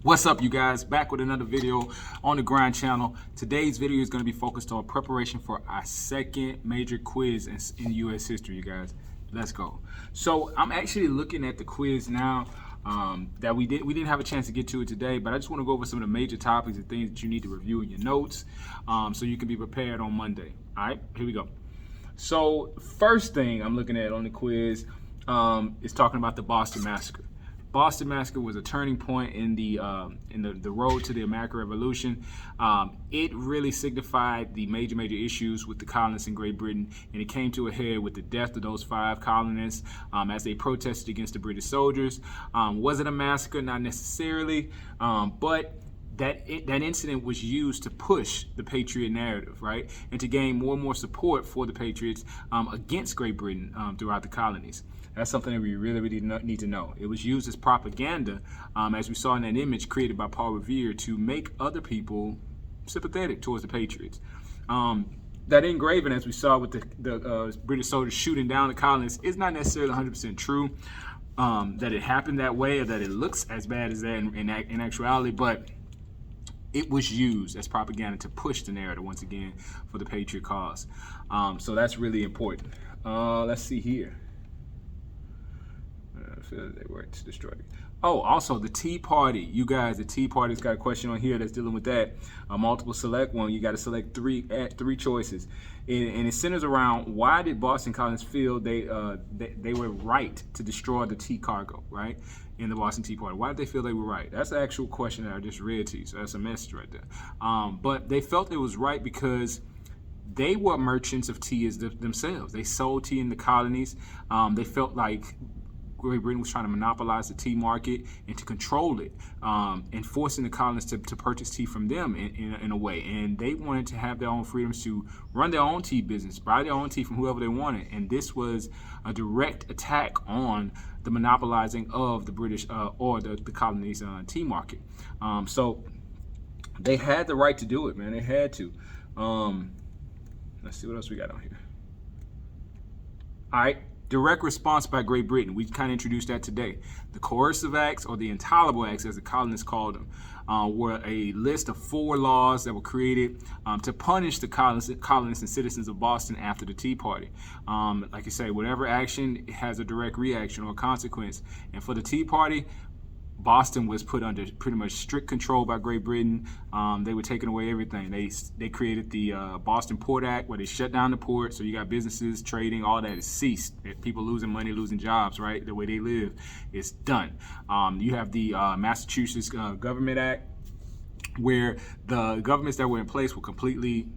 What's up, you guys? Back with another video on the Grind channel. Today's video is going to be focused on preparation for our second major quiz in U.S. history, you guys. Let's go. So I'm actually looking at the quiz now that we didn't have a chance to get to it today, but I just want to go over some of the major topics and things that you need to review in your notes so you can be prepared on Monday. All right, here we go. So first thing I'm looking at on the quiz is talking about the Boston Massacre. Boston Massacre was a turning point in the road to the American Revolution. It really signified the major issues with the colonists in Great Britain, and it came to a head with the death of those 5 colonists as they protested against the British soldiers. Was it a massacre? Not necessarily, but that incident was used to push the Patriot narrative, right, and to gain more and more support for the Patriots against Great Britain throughout the colonies. That's something that we really need to know. It was used as propaganda, as we saw in that image created by Paul Revere, to make other people sympathetic towards the Patriots. That engraving, as we saw with the British soldiers shooting down the colonists, is not necessarily 100% true. That it happened that way, or that it looks as bad as that in actuality, but it was used as propaganda to push the narrative once again for the Patriot cause. So that's really important. Let's see here. They were destroyed. Oh, also the Tea Party. You guys, the Tea Party's got a question on here that's dealing with that. Multiple select one. You got to select three choices, and it centers around why did Boston colonists feel they were right to destroy the tea cargo, right, in the Boston Tea Party? Why did they feel they were right? That's the actual question that I just read to you. So that's a message right there. But they felt it was right because they were merchants of tea as themselves. They sold tea in the colonies. They felt like Great Britain was trying to monopolize the tea market and to control it, and forcing the colonists to purchase tea from them in a way. And they wanted to have their own freedoms to run their own tea business, buy their own tea from whoever they wanted. And this was a direct attack on the monopolizing of the British or the colonies' tea market. So they had the right to do it, man. They had to. Let's see what else we got on here. All right. Direct response by Great Britain. We kind of introduced that today. The coercive acts, or the intolerable acts as the colonists called them, were a list of 4 laws that were created to punish the colonists and citizens of Boston after the Tea Party. Like I say, whatever action has a direct reaction or consequence. And for the Tea Party, Boston was put under pretty much strict control by Great Britain. They were taking away everything. They created the Boston Port Act, where they shut down the port. So you got businesses, trading, all that is ceased. People losing money, losing jobs, right? The way they live, it's done. You have the Massachusetts Government Act, where the governments that were in place were completely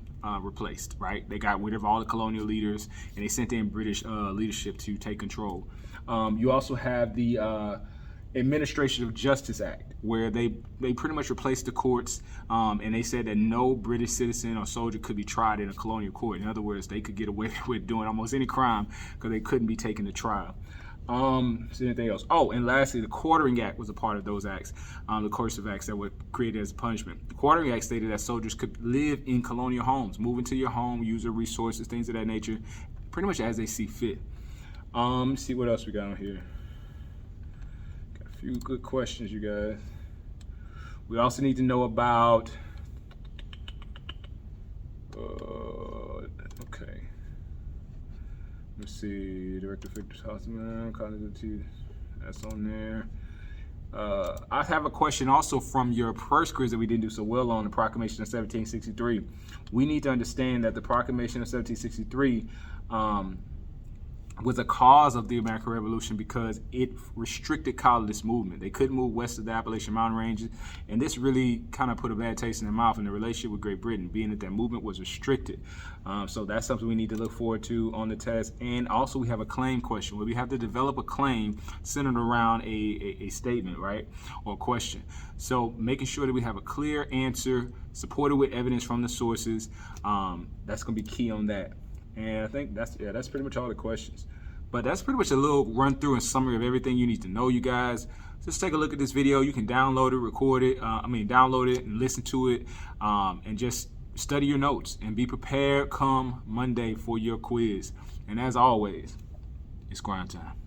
replaced, right? They got rid of all the colonial leaders, and they sent in British leadership to take control. You also have the Administration of Justice Act, where they pretty much replaced the courts, and they said that no British citizen or soldier could be tried in a colonial court. In other words, they could get away with doing almost any crime because they couldn't be taken to trial. So anything else? Oh, and lastly, the Quartering Act was a part of those acts, the coercive acts that were created as a punishment. The Quartering Act stated that soldiers could live in colonial homes, move into your home, use your resources, things of that nature, pretty much as they see fit. Let's see what else we got on here. Few good questions, you guys. We also need to know about okay, let's see, Director Victor Hosman, that's on there. I have a question also from your first quiz that we didn't do so well on, the Proclamation of 1763. We need to understand that the Proclamation of 1763 was a cause of the American Revolution because it restricted colonist movement. They couldn't move west of the Appalachian Mountain ranges, and this really kind of put a bad taste in their mouth in the relationship with Great Britain, being that movement was restricted. So that's something we need to look forward to on the test. And also we have a claim question, where we have to develop a claim centered around a statement, right, or a question. So making sure that we have a clear answer, supported with evidence from the sources, that's going to be key on that. And I think that's pretty much all the questions. But that's pretty much a little run through and summary of everything you need to know, you guys. Just take a look at this video. You can download it, record it, download it and listen to it, and just study your notes and be prepared come Monday for your quiz. And as always, it's grind time.